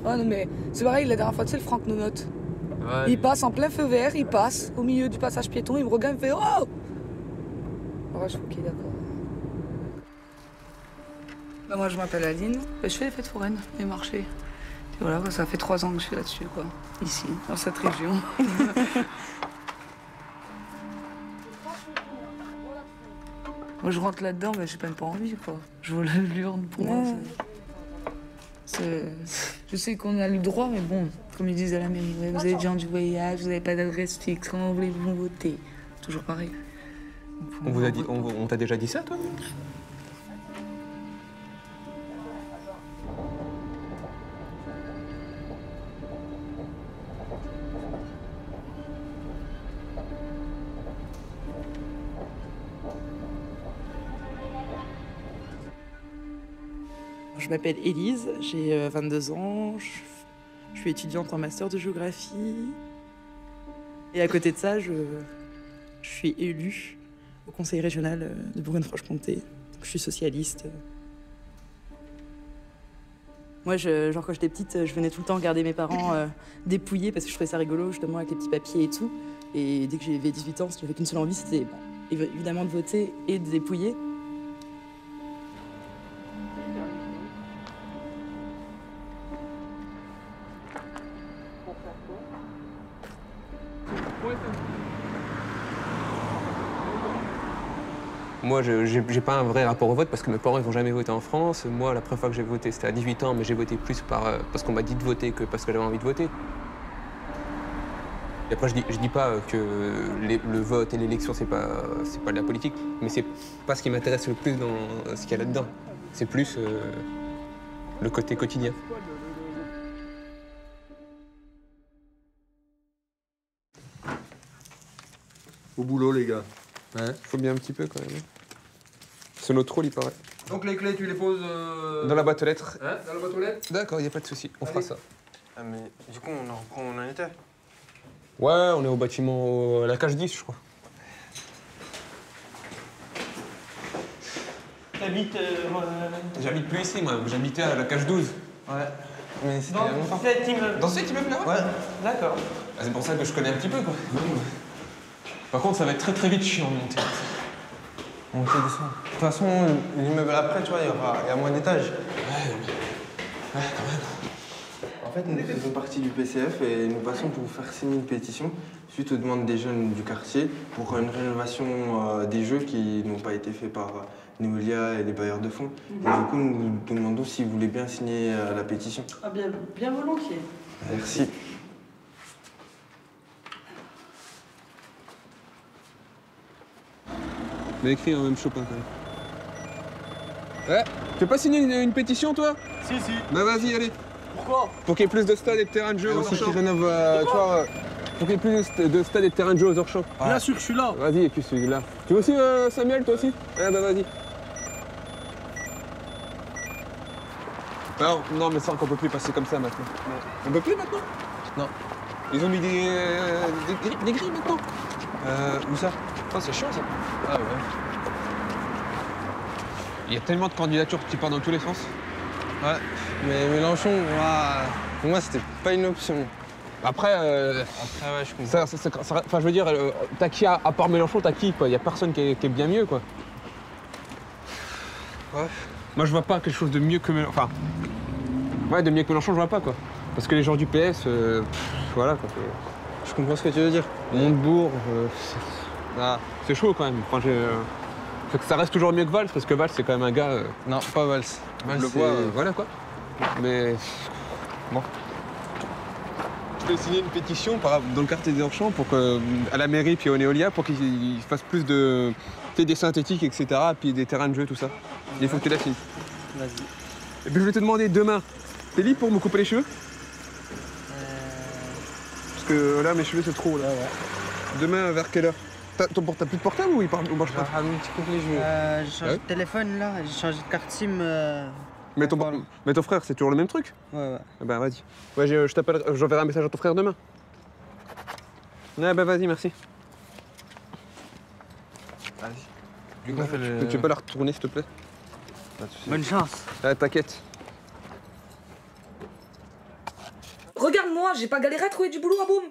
Oh non mais c'est pareil, la dernière fois, tu sais, le Franck Nonote. Ouais, Il passe en plein feu vert, il passe au milieu du passage piéton, il me regarde, il me fait oh. Ouais, je suis ok, d'accord. Bah, moi, je m'appelle Aline, je fais les fêtes foraines, les marchés. Et voilà, ça fait 3 ans que je suis là-dessus, quoi. Ici, dans cette région. Moi, je rentre là-dedans, mais j'ai même pas envie, quoi. Je vois la l'urne pour moi. Je sais qu'on a le droit, mais bon, comme ils disent à la mairie, ouais, vous avez des gens du voyage, vous n'avez pas d'adresse fixe, comment voulez-vous voter? Toujours pareil. On vous a dit, on t'a déjà dit ça, toi? Je m'appelle Élise, j'ai 22 ans, je suis étudiante en master de géographie. Et à côté de ça, je suis élue au conseil régional de Bourgogne-Franche-Comté. Je suis socialiste. Moi, genre quand j'étais petite, je venais tout le temps regarder mes parents dépouiller parce que je trouvais ça rigolo, justement, avec les petits papiers et tout. Et dès que j'avais 18 ans, j'avais qu'une seule envie, c'était évidemment de voter et de dépouiller. Moi, j'ai pas un vrai rapport au vote parce que mes parents ils n'ont jamais voté en France. Moi, la première fois que j'ai voté, c'était à 18 ans, mais j'ai voté plus parce qu'on m'a dit de voter que parce que j'avais envie de voter. Et après, je dis pas que le vote et l'élection, c'est pas de la politique, mais c'est pas ce qui m'intéresse le plus dans ce qu'il y a là-dedans. C'est plus le côté quotidien. Au boulot, les gars. Ouais. Faut bien un petit peu quand même. C'est notre rôle, il paraît. Donc les clés, tu les poses dans la boîte aux lettres. Hein, dans la boîte aux lettres? D'accord, il n'y a pas de souci. On fera ça. Ah mais du coup, on en reprend où on en était? Ouais, on est au bâtiment à la cage 10, je crois. T'habites J'habite plus ici, moi. J'habitais à la cage 12. Ouais. Mais c'était dans cet immeuble? Dans cet immeuble-là, ouais. Ouais, d'accord. Ah, c'est pour ça que je connais un petit peu, quoi. Par contre, ça va être très vite chiant de monter. Monter, descendre. De toute façon, l'immeuble après, tu vois, il y a moins d'étages. Ouais, quand même. En fait, nous faisons partie du PCF et nous passons pour vous faire signer une pétition suite aux demandes des jeunes du quartier pour une rénovation des jeux qui n'ont pas été faits par Neolia et les bailleurs de fonds. Et du coup, nous vous demandons si vous voulez bien signer la pétition. Ah bien volontiers. Merci. On a écrit en même Chopin, quand même. Ouais, tu veux pas signer une pétition, toi? Si. Bah vas-y, allez. Pourquoi? Pour qu'il y ait plus de stades et de terrains de jeu aux Aussi Orchamps. qui rénove, tu vois... Pour qu'il y ait plus de stades et de terrains de jeu aux Orchamps. Ouais. Bien sûr que je suis là. Vas-y, et puis celui-là. Tu veux aussi, Samuel, toi aussi? Ouais, bah vas-y. Alors, non, mais ça, on peut plus passer comme ça maintenant. On peut plus maintenant? Non. Ils ont mis des grilles maintenant. Où ça? Oh, c'est chiant, ça. Ah ouais. Il y a tellement de candidatures qui partent dans tous les sens. Ouais, mais Mélenchon, pour moi, c'était pas une option. Après, ouais, je comprends. enfin, je veux dire, t'as qui à part Mélenchon, t'as qui, quoi? Il y a personne qui est bien mieux, quoi. Ouais. Moi, je vois pas quelque chose de mieux que Mélenchon. Enfin, ouais, de mieux que Mélenchon, je vois pas, quoi. Parce que les gens du PS, voilà, quoi. Je comprends ce que tu veux dire. Montebourg, c'est chaud, quand même. Enfin, ça reste toujours mieux que Valls, parce que Valls, c'est quand même un gars... Non, pas Valls. Valls, le voit, voilà, quoi. Mais... Bon. fais signer une pétition dans le quartier des Orchamps à la mairie puis au Néolia pour qu'ils fassent plus de des synthétiques, etc. Puis des terrains de jeu, tout ça. Il faut que tu la signes. Vas-y. Et puis je vais te demander demain, t'es libre pour me couper les cheveux? Parce que là, mes cheveux c'est trop là. Ouais. Demain, vers quelle heure? T'as plus de portable ou il marche pas? Tu coupes les cheveux. J'ai changé de téléphone là, j'ai changé de carte SIM. Mais ton frère, c'est toujours le même truc? Ouais. Ah bah vas-y. Ouais, je t'appelle, j'enverrai un message à ton frère demain. Ouais bah vas-y, merci. Vas-y. Tu peux la retourner s'il te plaît? Bonne chance. Ah, t'inquiète. Regarde-moi, j'ai pas galéré à trouver du boulot à Boum.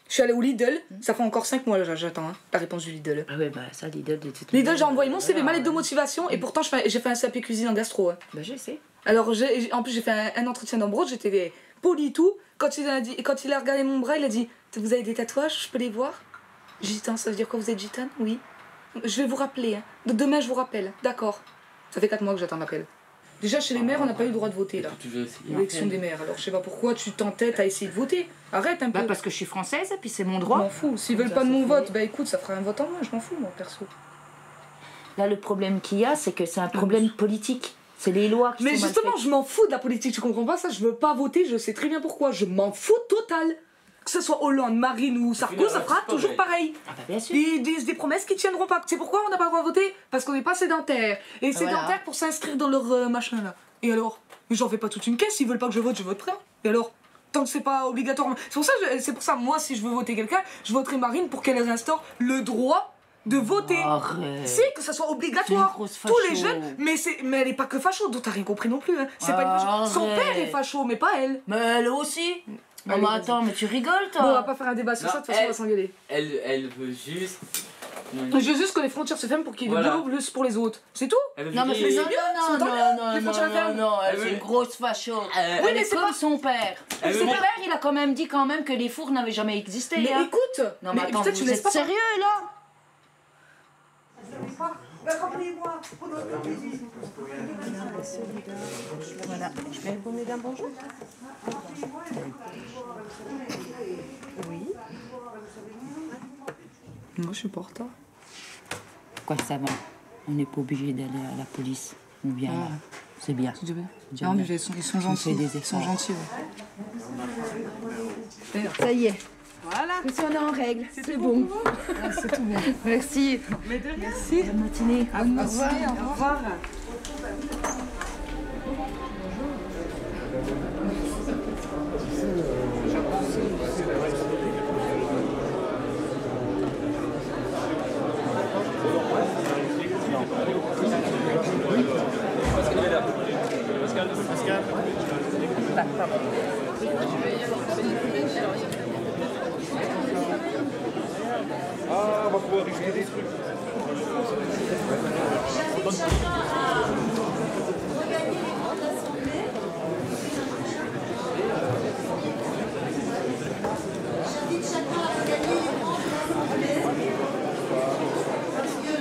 Je suis allée au Lidl, ça fait encore 5 mois là, j'attends la réponse du Lidl. Ah ouais, bah ça, Lidl, de toute Lidl, j'ai envoyé mon CV, ma lettre de motivation, et pourtant j'ai fait un CAP cuisine en gastro. Bah je sais. Alors, en plus, j'ai fait un entretien d'embauche, j'étais poli et tout. Quand il a regardé mon bras, il a dit vous avez des tatouages, je peux les voir? Gitan, ça veut dire quoi, vous êtes gitane? Oui. Je vais vous rappeler, hein. Donc, demain, je vous rappelle, d'accord. Ça fait 4 mois que j'attends l'appel. Déjà, chez les maires, on n'a pas eu le droit de voter, là. L'élection des maires. Alors, je sais pas pourquoi tu t'entêtes à essayer de voter. Arrête un peu. Bah, parce que je suis française, et puis c'est mon Je droit. m'en fous. S'ils veulent pas de mon vote, bah écoute, ça fera un vote en moins, je m'en fous, moi, perso. Là, le problème qu'il y a, c'est que c'est un problème politique. C'est les lois qui Mais sont justement, mal faites. je m'en fous de la politique, tu comprends pas ça? Je veux pas voter, je sais très bien pourquoi. Je m'en fous total. Que ce soit Hollande, Marine ou Sarko, ça fera toujours pareil. Ah bah bien sûr. Des promesses qui tiendront pas. Tu sais pourquoi on n'a pas le droit de voter? Parce qu'on n'est pas sédentaire. Et sédentaire pour s'inscrire dans leur machin là. Et alors? Mais j'en fais pas toute une caisse, s'ils veulent pas que je voterai. Et alors? Tant que c'est pas obligatoire. C'est pour ça, moi, si je veux voter quelqu'un, je voterai Marine pour qu'elle instaure le droit de voter. Arrête. Si, que ça soit obligatoire. Tous les jeunes, mais elle est pas que facho, donc t'as rien compris non plus. Hein. C'est pas une facho. Son père est facho, mais pas elle. Mais elle aussi. Non Allez, mais attends, mais tu rigoles toi. Bon, on va pas faire un débat sur ça, de toute façon on va s'engueuler. Elle veut juste... Je veux juste que les frontières se ferment pour qu'il y ait du boulot plus pour les autres. C'est tout? Non mais c'est non, c'est une grosse facho. Oui, mais c'est comme pas son père. Son père, il a quand même dit que les fours n'avaient jamais existé. Mais hein. écoute. Non mais attends, peut-être tu vous laisses êtes pas sérieux là? Voilà, je vais répondre d'un bonjour. Oui. Moi je suis pas en retard. Quoi, ça va? On n'est pas obligé d'aller à la police. On vient là. C'est bien. C'est bien. Déjà Non mais bien. ils sont gentils. Ils sont gentils. Ça y est. Voilà. Si on est en règle, c'est bon. C'est tout bon. Merci. Merci. Bonne matinée. Au revoir. Ah, on va pouvoir risquer des trucs. J'invite chacun à gagner les rangs, parce que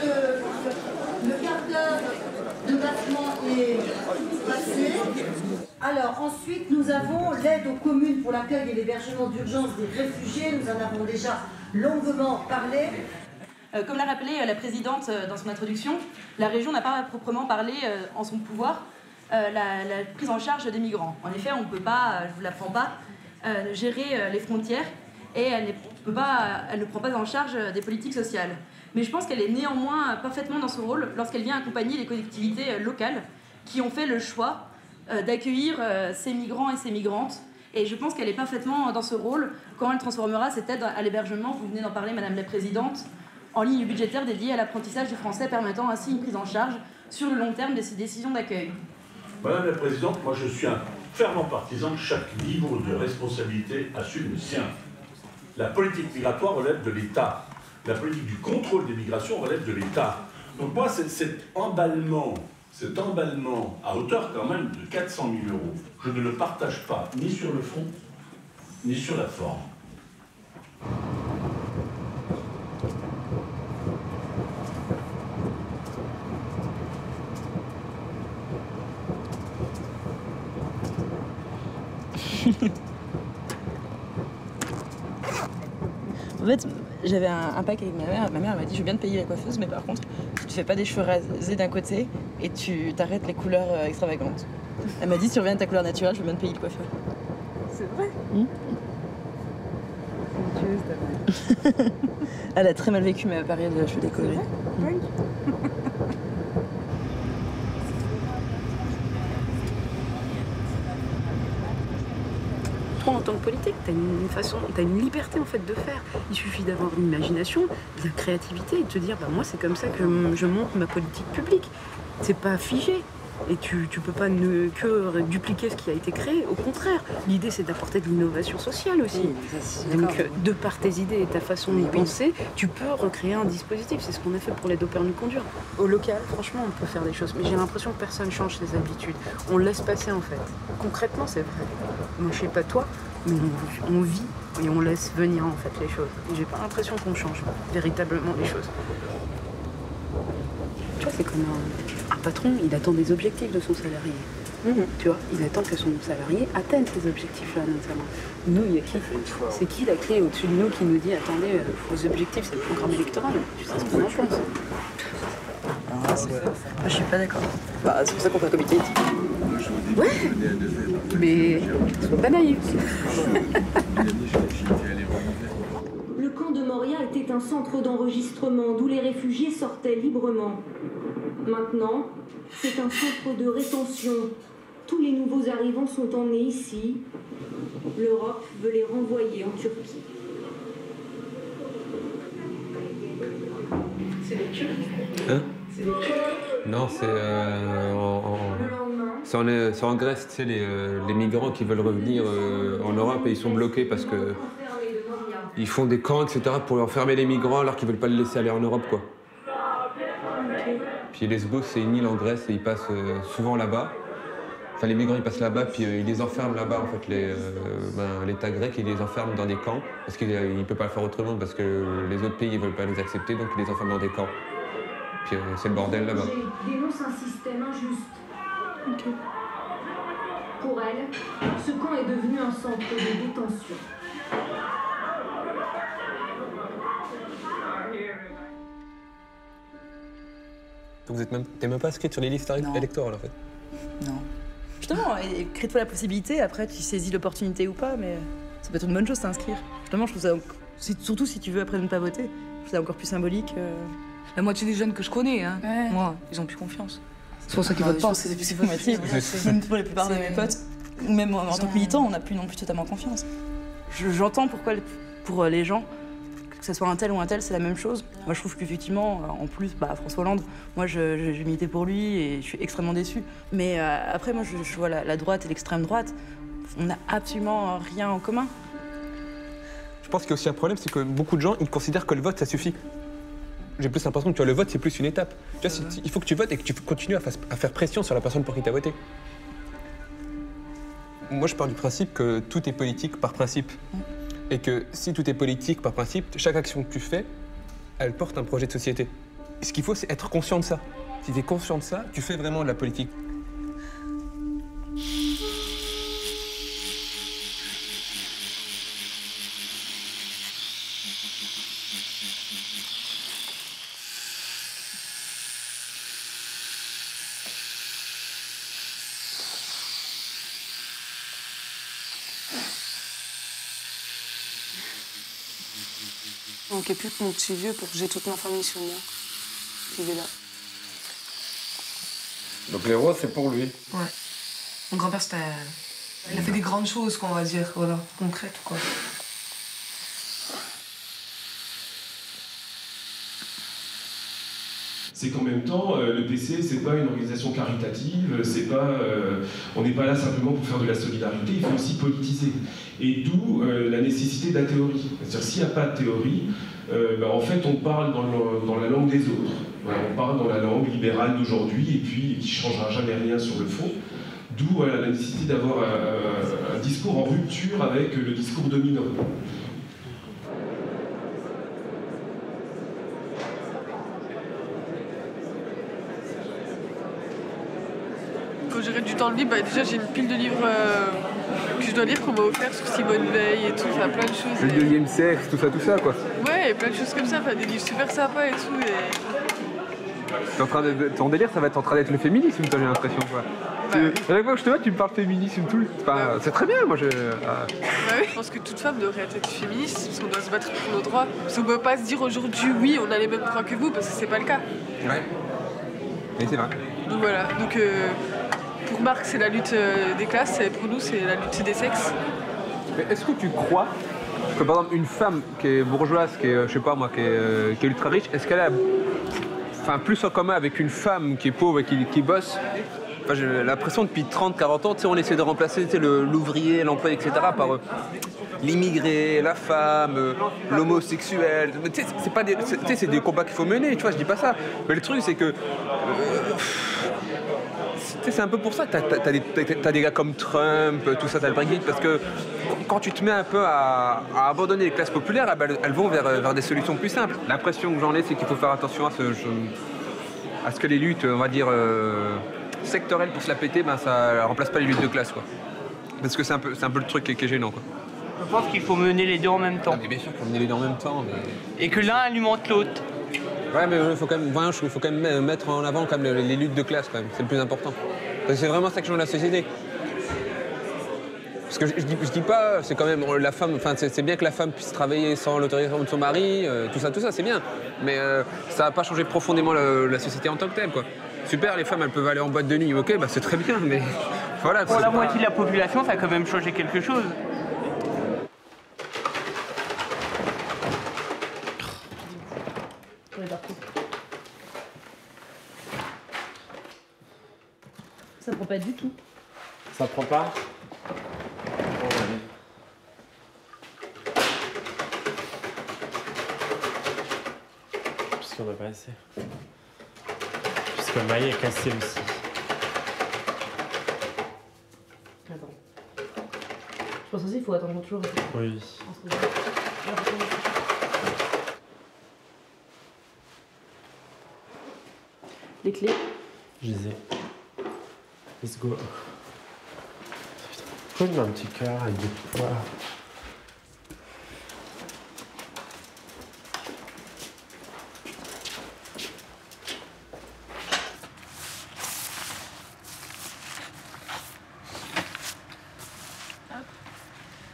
le quart d'heure de battement est passé. Alors ensuite, nous avons l'aide aux communes pour l'accueil et l'hébergement d'urgence des réfugiés. Nous en avons déjà longuement parlé. Comme l'a rappelé la présidente dans son introduction, la région n'a pas proprement parlé en son pouvoir la prise en charge des migrants. En effet, on ne peut pas, je ne vous l'apprends pas, gérer les frontières et elle ne prend pas en charge des politiques sociales. Mais je pense qu'elle est néanmoins parfaitement dans ce rôle lorsqu'elle vient accompagner les collectivités locales qui ont fait le choix d'accueillir ces migrants et ces migrantes. Et je pense qu'elle est parfaitement dans ce rôle quand elle transformera cette aide à l'hébergement, vous venez d'en parler Madame la Présidente, en ligne budgétaire dédiée à l'apprentissage du français, permettant ainsi une prise en charge sur le long terme de ces décisions d'accueil. Madame la Présidente, moi je suis un fervent partisan que chaque niveau de responsabilité assume le sien. La politique migratoire relève de l'État. La politique du contrôle des migrations relève de l'État. Donc moi, cet emballement à hauteur quand même de 400 000 €, je ne le partage pas, ni sur le fond, ni sur la forme. En fait, j'avais un pack avec ma mère. Ma mère m'a dit, je veux bien te payer la coiffeuse, mais par contre, tu fais pas des cheveux rasés d'un côté et tu t'arrêtes les couleurs extravagantes. Elle m'a dit, si tu reviens à ta couleur naturelle, je veux bien te payer le coiffeur. C'est vrai. Elle a très mal vécu ma période de cheveux décolorés. Toi, en tant que politique, t'as une liberté en fait de faire. Il suffit d'avoir une imagination, de la créativité et de te dire, bah moi c'est comme ça que je monte ma politique publique. C'est pas figé. Et tu peux pas que dupliquer ce qui a été créé. Au contraire, l'idée c'est d'apporter de l'innovation sociale aussi. Oui, donc, de par tes idées et ta façon de penser, tu peux recréer un dispositif. C'est ce qu'on a fait pour les dos permis de conduire. Au local, franchement, on peut faire des choses. Mais j'ai l'impression que personne change ses habitudes. On laisse passer en fait. Concrètement, c'est vrai. Moi, je sais pas toi, mais on vit et on laisse venir en fait les choses. Et j'ai pas l'impression qu'on change véritablement les choses. Tu vois, c'est comme un patron, il attend des objectifs de son salarié. Tu vois, il attend que son salarié atteigne ces objectifs-là, notamment. Nous, il y a qui? C'est qui la clé au-dessus de nous qui nous dit, attendez, vos objectifs, c'est le programme électoral. Tu sais ce qu'on en pense? Je suis pas d'accord. Bah, c'est pour ça qu'on fait un comité éthique. Ouais, mais sois pas naïf. Le camp de Moria était un centre d'enregistrement d'où les réfugiés sortaient librement. Maintenant, c'est un centre de rétention. Tous les nouveaux arrivants sont emmenés ici. L'Europe veut les renvoyer en Turquie. C'est les Turcs. Hein? C'est les Turcs. Non, c'est en Grèce, tu sais, les migrants qui veulent revenir en Europe et ils sont bloqués parce que ils font des camps, etc. pour enfermer les migrants alors qu'ils veulent pas les laisser aller en Europe, quoi. Puis Lesbos, c'est une île en Grèce et ils passent souvent là-bas. Enfin, les migrants, ils passent là-bas, puis ils les enferment là-bas, en fait. L'État grec, il les enferme dans des camps, parce qu'il ne peut pas le faire autrement, parce que les autres pays ne veulent pas les accepter, donc il les enferme dans des camps. Puis c'est le bordel là-bas. Dénonce un système injuste. Pour elle, ce camp est devenu un centre de détention. Donc t'es même pas inscrite sur les listes électorales, en fait? Non. Justement, crée-toi la possibilité, après tu saisis l'opportunité ou pas, mais ça peut être une bonne chose t'inscrire. Justement, je trouve ça, surtout si tu veux après ne pas voter, je trouve ça encore plus symbolique. La moitié des jeunes que je connais, hein, moi, ils ont plus confiance. C'est pour ça qu'ils votent pas. C'est plus formatif. Même pour la plupart de mes potes, ou même en tant que militant, on n'a plus non plus totalement confiance. J'entends pourquoi pour les gens, que ce soit un tel ou un tel, c'est la même chose. Moi, je trouve qu'effectivement, en plus, François Hollande, moi, j'ai milité pour lui et je suis extrêmement déçue. Mais après, moi, je vois la droite et l'extrême droite, on n'a absolument rien en commun. Je pense qu'il y a aussi un problème, c'est que beaucoup de gens, ils considèrent que le vote, ça suffit. J'ai plus l'impression que le vote, c'est plus une étape. Tu vois, il faut que tu votes et que tu continues à faire pression sur la personne pour qui tu as voté. Moi, je pars du principe que tout est politique par principe. Et que si tout est politique par principe, chaque action que tu fais, elle porte un projet de société. Et ce qu'il faut, c'est être conscient de ça. Si tu es conscient de ça, tu fais vraiment de la politique. Il manquait plus que mon petit vieux pour que j'ai toute ma famille sur moi. Qui est là. Donc les rois, c'est pour lui. Ouais. Mon grand-père, c'était... Il a fait des grandes choses, quoi, on va dire, voilà, concrètes, quoi. C'est qu'en même temps, le PC, c'est pas une organisation caritative, c'est pas, on n'est pas là simplement pour faire de la solidarité, il faut aussi politiser. Et d'où la nécessité de la théorie. C'est-à-dire, s'il n'y a pas de théorie, en fait, on parle dans la langue des autres. Voilà, on parle dans la langue libérale d'aujourd'hui, et puis qui ne changera jamais rien sur le fond. D'où la nécessité d'avoir un discours en rupture avec le discours dominant. Quand j'aurai du temps libre, déjà j'ai une pile de livres que puis je dois dire qu'on m'a offert sur Simone Veil et tout, enfin plein de choses. Le deuxième sexe, tout ça quoi. Ouais, et plein de choses comme ça, enfin des livres super sympas et tout. T'es en train de... Ton délire, ça va être en train d'être le féminisme, toi, j'ai l'impression quoi. À chaque fois que je te vois, tu me parles féminisme tout. Enfin, c'est très bien, moi je. Bah oui, je pense que toute femme devrait être féministe, parce qu'on doit se battre pour nos droits. Parce qu'on peut pas se dire aujourd'hui, oui, on a les mêmes droits que vous, parce que c'est pas le cas. Ouais. Mais c'est vrai. Donc voilà, donc pour Marc, c'est la lutte des classes, et pour nous, c'est la lutte des sexes. Mais est-ce que tu crois que par exemple une femme qui est bourgeoise, qui est, je sais pas moi, qui est ultra riche, est-ce qu'elle a plus en commun avec une femme qui est pauvre et qui bosse? Enfin, j'ai l'impression depuis 30-40 ans, on essaie de remplacer l'ouvrier, l'employé, etc. par l'immigré, la femme, l'homosexuel. C'est pas c'est des combats qu'il faut mener, tu vois, je dis pas ça. Mais le truc, c'est que c'est un peu pour ça que t'as des gars comme Trump, tout ça, t'as le Brexit, parce que quand tu te mets un peu à abandonner les classes populaires, elles vont vers des solutions plus simples. L'impression que j'en ai, c'est qu'il faut faire attention à ce que les luttes, on va dire, sectorielles pour se la péter, ça remplace pas les luttes de classe, quoi. Parce que c'est un peu le truc qui est gênant, quoi. Je pense qu'il faut mener les deux en même temps. Ah, mais bien sûr qu'il faut mener les deux en même temps. Mais... Et que l'un alimente l'autre. Ouais, mais il faut quand même mettre en avant quand même les luttes de classe, quand même. C'est le plus important. Parce que c'est vraiment ça que change la société. Parce que je dis pas, c'est quand même la femme, enfin c'est bien que la femme puisse travailler sans l'autorisation de son mari, tout ça c'est bien. Mais ça va pas changer profondément la société en tant que telle, quoi. Super, les femmes elles peuvent aller en boîte de nuit, ok, c'est très bien, mais voilà. Pour la moitié de la population, ça a quand même changé quelque chose. Ça prend pas du tout. Ça prend pas? Puisqu'on n'a pas assez. Puisque le maillet est cassé aussi. Attends. Je pense aussi qu'il faut attendre toujours. Oui. Les clés. Je les ai. Let's go. Pourquoi je mets un petit cœur avec des pois?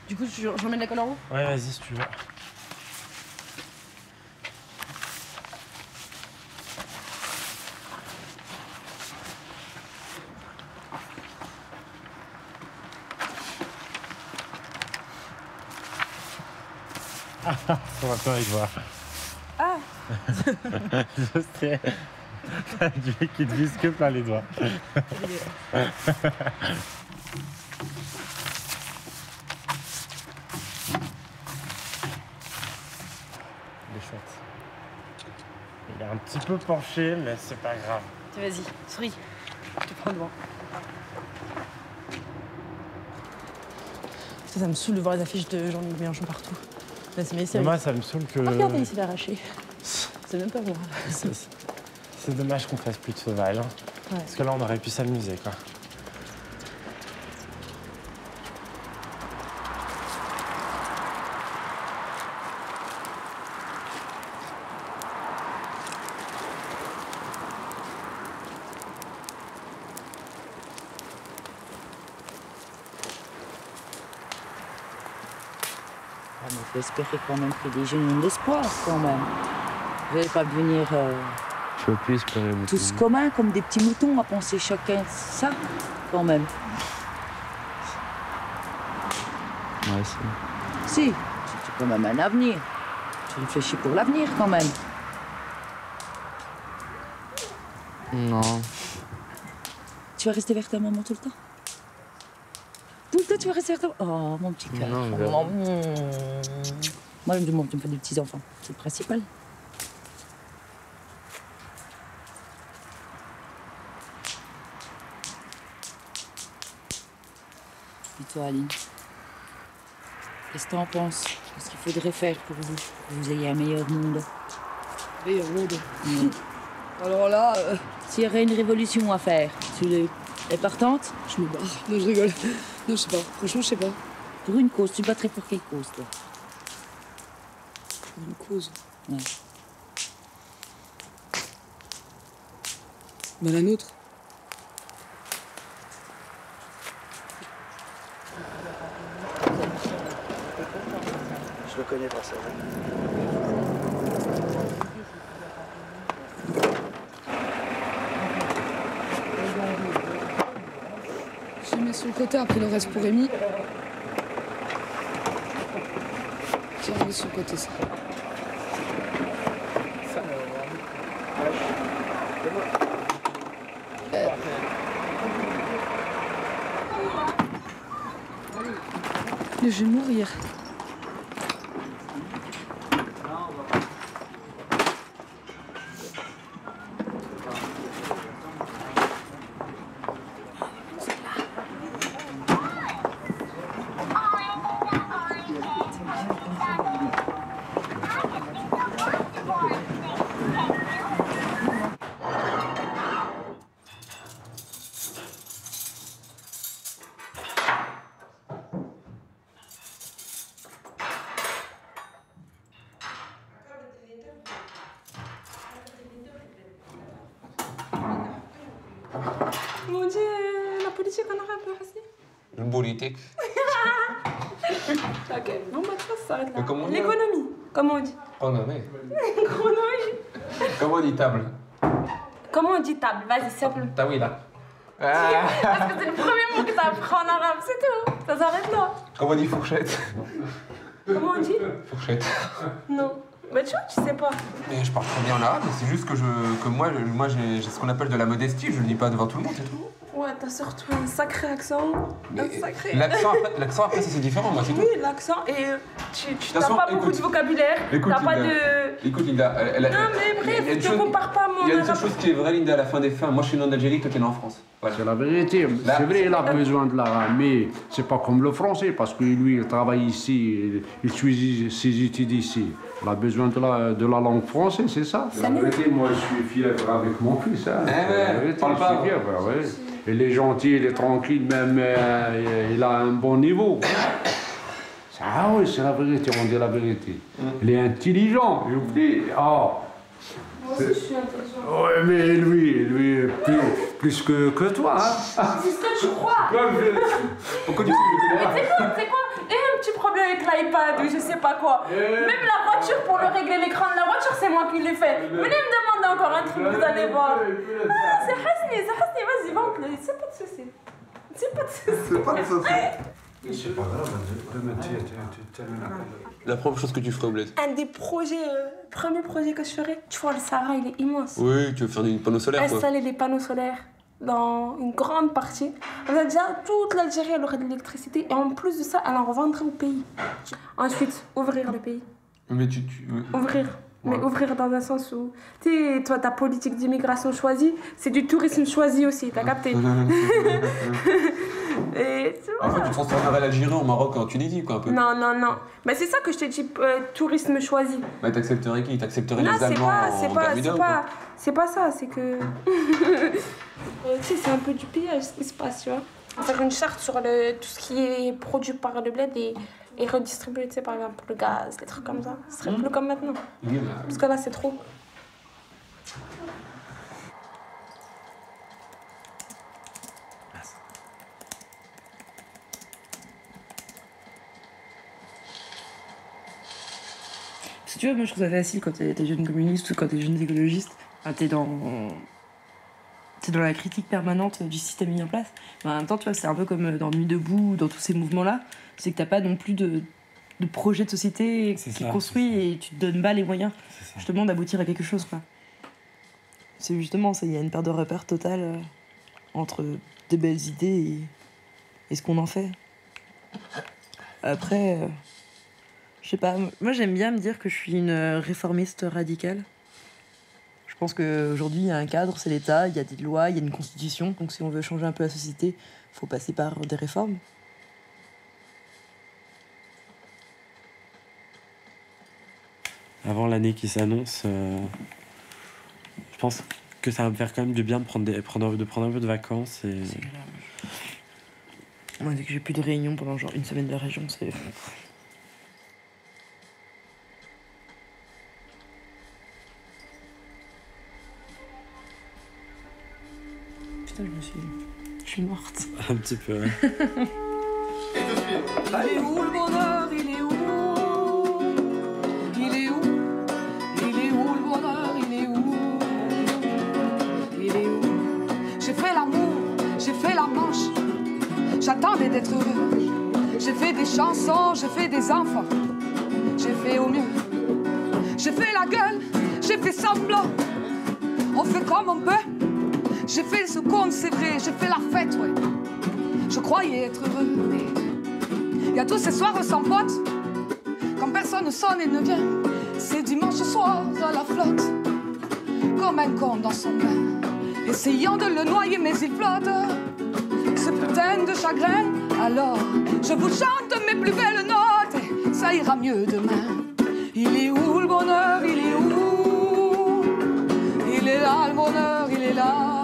Du coup, je remets de la colle en haut? Ouais, vas-y si tu veux. Ça va pas les doigts. Ah. Je sais. T'as du mec qui te vise que par les doigts. Il est chouette. Il est un petit peu penché, mais c'est pas grave. Vas-y, souris. Je te prends devant. Ça me saoule de voir les affiches de Jean-Luc Mélenchon partout. Mais moi, ça me saoule que... Regardez, il s'est arraché. C'est même pas moi. C'est dommage qu'on fasse plus de sauvages. Hein. Ouais. Parce que là, on aurait pu s'amuser, quoi. Il faut espérer quand même que les jeunes ont de l'espoir, quand même. Vous n'allez pas venir Je peux plus espérer beaucoup. tous communs, comme des petits moutons, à penser chacun ça, quand même. Ouais, Si, c'est quand même un avenir. Tu réfléchis pour l'avenir, quand même. Non. Tu vas rester vers ta maman tout le temps? Tout le temps, tu vas rester vers ta maman? Oh, mon petit cœur. Non, mais... Moi, je me demande, tu me fais des petits-enfants. C'est le principal. Et toi, Aline? Qu'est-ce que tu en penses? Qu'est-ce qu'il faudrait faire pour vous? Que vous ayez un meilleur monde? Meilleur monde? Alors là... S'il y aurait une révolution à faire, tu es partante? Je me barre. Non, je rigole. Non, je sais pas. Franchement, je sais pas. Pour une cause, tu battrais pour quelle cause, toi? Pour une cause. Ouais. Bah, la nôtre. Je le connais pas, ça. Je mets sur le côté, après le reste pour Rémi. Tiens, on met sur le côté, ça. Mais je vais mourir. Mon Dieu, la politique en arabe, merci. Le politique. Ok, bon, bah, tu vois, ça s'arrête là. Mais comment on dit, L'économie, comment on dit? Économie. Économie. Comment on dit table? Comment on dit table? Vas-y, simple. Tawila. Parce que c'est le premier mot que t'apprends en arabe, c'est tout. Ça s'arrête là. Comment on dit fourchette? Comment on dit? Fourchette. Non. Bah, tu vois, tu sais pas. Mais je parle très bien en arabe, mais c'est juste que moi j'ai ce qu'on appelle de la modestie, je le dis pas devant tout le monde, c'est tout. Ouais, t'as surtout un sacré accent. Un sacré. L'accent après ça c'est différent, moi c'est tout. Oui, l'accent, et tu toute n'as façon, pas beaucoup écoute. de vocabulaire. Écoute, T'as pas Linda. de. Écoute Linda, Non, mais bref, tu compares pas mon Il y a une seule arabe. chose qui est vraie Linda à la fin des fins, moi je suis né en Algérie, toi t'es né en France. Voilà. C'est la vérité. C'est vrai, il a besoin de l'arabe, mais c'est pas comme le français, parce que lui, il travaille ici, il suit ses études ici. Il a besoin de la langue française, c'est ça. La vérité, moi, je suis fier avec mon fils. Hein. Ouais, La vérité, parle je pas. suis fier, ouais. Il est gentil, il est tranquille, même il a un bon niveau. Ah oui, c'est la vérité, on dit la vérité. Il est intelligent, j'oublie. Oh. Moi aussi, je suis intelligent. Ouais, mais lui, plus que toi. Hein. C'est ce que tu crois. Pourquoi tu sais Mais c'est quoi? Et un petit problème avec l'iPad ou je sais pas quoi. Même la voiture, pour le régler l'écran de la voiture, c'est moi qui l'ai fait. Venez me demander encore un truc, vous allez voir. Ah, c'est Hasni, vas-y, vente-le. C'est pas de soucis. C'est pas de soucis. C'est pas de soucis. C'est pas grave, La première chose que tu ferais au bled? Un des premiers projets que je ferais, tu vois, le Sahara, il est immense. Oui, tu veux faire des panneaux solaires quoi. Installer des panneaux solaires dans une grande partie. On a déjà toute l'Algérie, elle aurait de l'électricité et en plus de ça, elle en revendrait au pays. Ensuite, ouvrir le pays. Mais Ouvrir. Mais ouvrir dans un sens où, tu sais, toi, ta politique d'immigration choisie, c'est du tourisme choisi aussi, t'as capté? Et tu vois. En fait, tu transformerais l'Algérie en Maroc et en Tunisie, quoi, un peu. Non. Mais c'est ça que je te dis, tourisme choisi. Mais t'accepterais qui? T'accepterais Non, les Allemands en Bermuda ou quoi? c'est pas ça, c'est que. Tu sais, c'est un peu du pillage ce qui se passe, tu vois. Faire une charte sur tout ce qui est produit par le bled et redistribuer, tu sais, par exemple, le gaz, des trucs comme ça. Ce serait plus comme maintenant. Parce que là, c'est trop. Parce que tu vois, moi je trouve ça facile quand t'es jeune communiste ou quand t'es jeune écologiste. Enfin, t'es dans la critique permanente du système mis en place. Mais en même temps, tu vois, c'est un peu comme dans Nuit debout ou dans tous ces mouvements-là. C'est que t'as pas non plus de projet de société qui est construit et tu te donnes pas les moyens justement d'aboutir à quelque chose, quoi. C'est justement ça, il y a une perte de repères totale entre des belles idées et ce qu'on en fait. Après, je sais pas, moi j'aime bien me dire que je suis une réformiste radicale. Je pense qu'aujourd'hui il y a un cadre, c'est l'État, il y a des lois, il y a une constitution, donc si on veut changer un peu la société, il faut passer par des réformes. Avant l'année qui s'annonce, je pense que ça va me faire quand même du bien de prendre un peu de vacances Moi, dès que j'ai plus de réunions pendant genre une semaine de la région, c'est... Putain, je suis morte. Un petit peu, ouais. Il est où le bonheur? Il est où? Il est où? Il est où le bonheur? Il est où? Il est où? J'ai fait l'amour, j'ai fait la manche. J'attendais d'être heureux. J'ai fait des chansons, j'ai fait des enfants. J'ai fait au mieux. J'ai fait la gueule, j'ai fait semblant. On fait comme on peut. J'ai fait le seconde, c'est vrai. J'ai fait la fête, ouais. Je croyais être heureux, mais il y a tous ces soirs sans pote. Quand personne ne sonne et ne vient. C'est dimanche soir à la flotte. Comme un con dans son bain. Essayant de le noyer, mais il flotte. Ce putain de chagrin. Alors, je vous chante mes plus belles notes et ça ira mieux demain. Il est où le bonheur? Il est où? Il est là le bonheur, il est là.